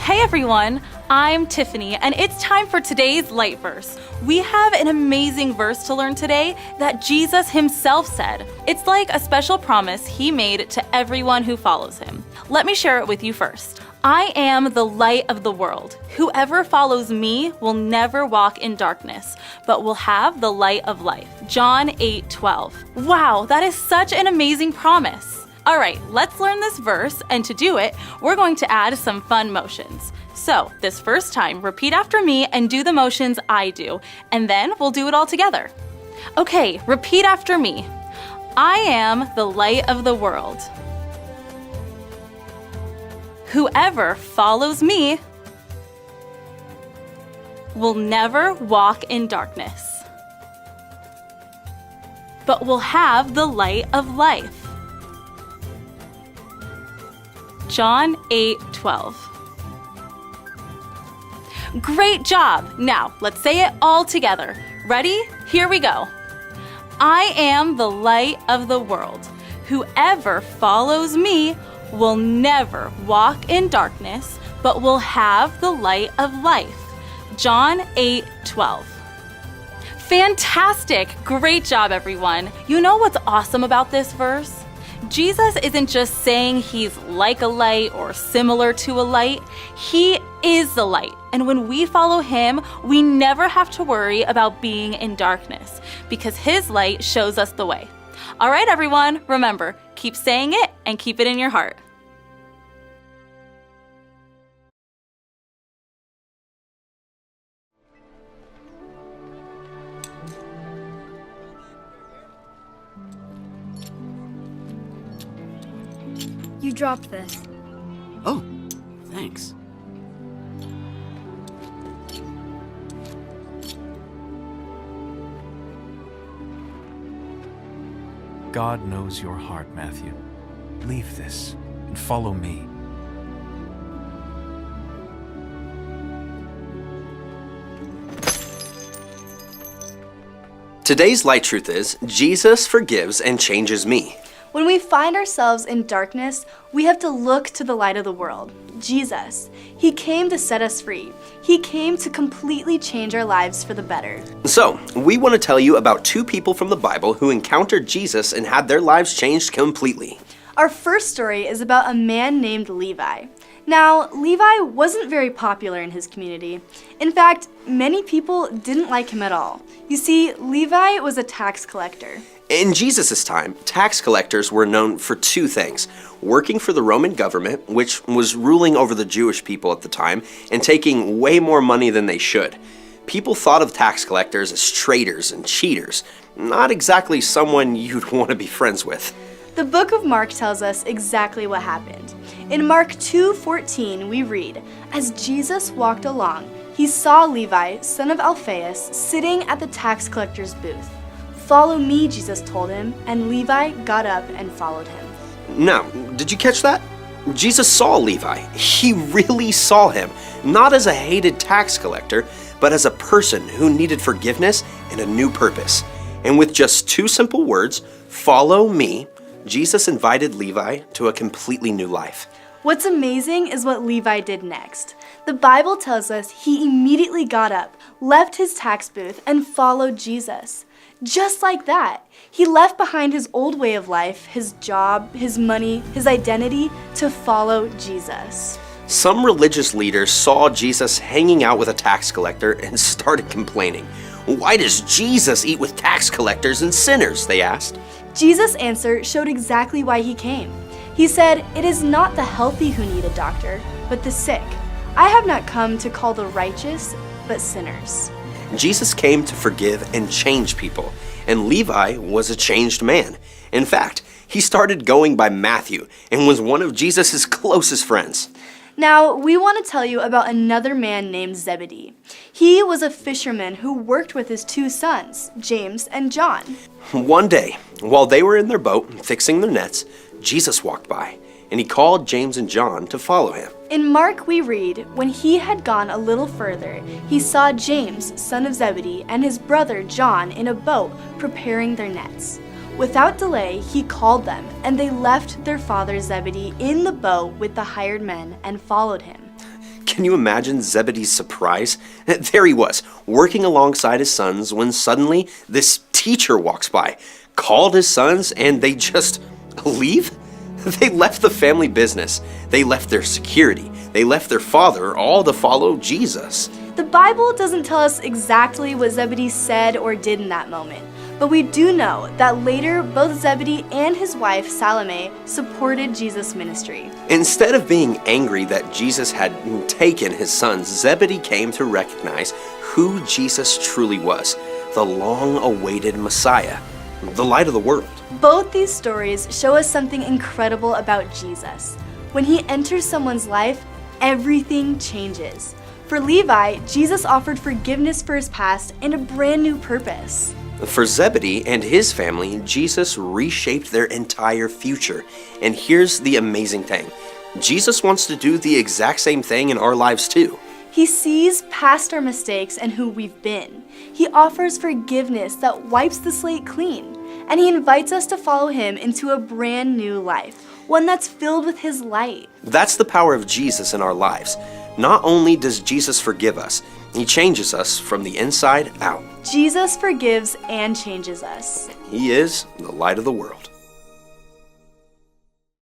Hey everyone, I'm Tiffany, and it's time for today's light verse. We have an amazing verse to learn today that Jesus himself said. It's like a special promise he made to everyone who follows him. Let me share it with you first. I am the light of the world. Whoever follows me will never walk in darkness, but will have the light of life. John 8:12. Wow, that is such an amazing promise. All right, let's learn this verse, and to do it, we're going to add some fun motions. So, this first time, repeat after me and do the motions I do, and then we'll do it all together. Okay, repeat after me. I am the light of the world. Whoever follows me will never walk in darkness, but will have the light of life. John 8:12. Great job! Now, let's say it all together. Ready? Here we go. I am the light of the world. Whoever follows me will never walk in darkness, but will have the light of life. John 8:12. Fantastic! Great job, everyone. You know what's awesome about this verse? Jesus isn't just saying he's like a light or similar to a light. He is the light. And when we follow him, we never have to worry about being in darkness because his light shows us the way. All right, everyone, remember, keep saying it and keep it in your heart. You dropped this. Oh, thanks. God knows your heart, Matthew. Leave this and follow me. Today's light truth is, Jesus forgives and changes me. When we find ourselves in darkness, we have to look to the light of the world, Jesus. He came to set us free. He came to completely change our lives for the better. So, we want to tell you about two people from the Bible who encountered Jesus and had their lives changed completely. Our first story is about a man named Levi. Now, Levi wasn't very popular in his community. In fact, many people didn't like him at all. You see, Levi was a tax collector. In Jesus' time, tax collectors were known for two things: working for the Roman government, which was ruling over the Jewish people at the time, and taking way more money than they should. People thought of tax collectors as traitors and cheaters, not exactly someone you'd want to be friends with. The book of Mark tells us exactly what happened. In Mark 2:14, we read, "As Jesus walked along, he saw Levi, son of Alphaeus, sitting at the tax collector's booth. 'Follow me,' Jesus told him, and Levi got up and followed him." Now, did you catch that? Jesus saw Levi. He really saw him, not as a hated tax collector, but as a person who needed forgiveness and a new purpose. And with just two simple words, "Follow me," Jesus invited Levi to a completely new life. What's amazing is what Levi did next. The Bible tells us he immediately got up, left his tax booth, and followed Jesus. Just like that, he left behind his old way of life, his job, his money, his identity, to follow Jesus. Some religious leaders saw Jesus hanging out with a tax collector and started complaining. "Why does Jesus eat with tax collectors and sinners?" they asked. Jesus' answer showed exactly why he came. He said, "It is not the healthy who need a doctor, but the sick. I have not come to call the righteous, but sinners." Jesus came to forgive and change people, and Levi was a changed man. In fact, he started going by Matthew and was one of Jesus' closest friends. Now, we want to tell you about another man named Zebedee. He was a fisherman who worked with his two sons, James and John. One day, while they were in their boat fixing their nets, Jesus walked by, and he called James and John to follow him. In Mark, we read, "When he had gone a little further, he saw James, son of Zebedee, and his brother John in a boat preparing their nets. Without delay, he called them, and they left their father Zebedee in the boat with the hired men and followed him." Can you imagine Zebedee's surprise? There he was, working alongside his sons when suddenly this teacher walks by, called his sons, and they just leave? They left the family business. They left their security. They left their father, all to follow Jesus. The Bible doesn't tell us exactly what Zebedee said or did in that moment, but we do know that later both Zebedee and his wife Salome supported Jesus' ministry. Instead of being angry that Jesus had taken his sons, Zebedee came to recognize who Jesus truly was, the long-awaited Messiah, the light of the world. Both these stories show us something incredible about Jesus. When he enters someone's life, everything changes. For Levi, Jesus offered forgiveness for his past and a brand new purpose. For Zebedee and his family, Jesus reshaped their entire future. And here's the amazing thing. Jesus wants to do the exact same thing in our lives too. He sees past our mistakes and who we've been. He offers forgiveness that wipes the slate clean. And he invites us to follow him into a brand new life, one that's filled with his light. That's the power of Jesus in our lives. Not only does Jesus forgive us, he changes us from the inside out. Jesus forgives and changes us. He is the light of the world.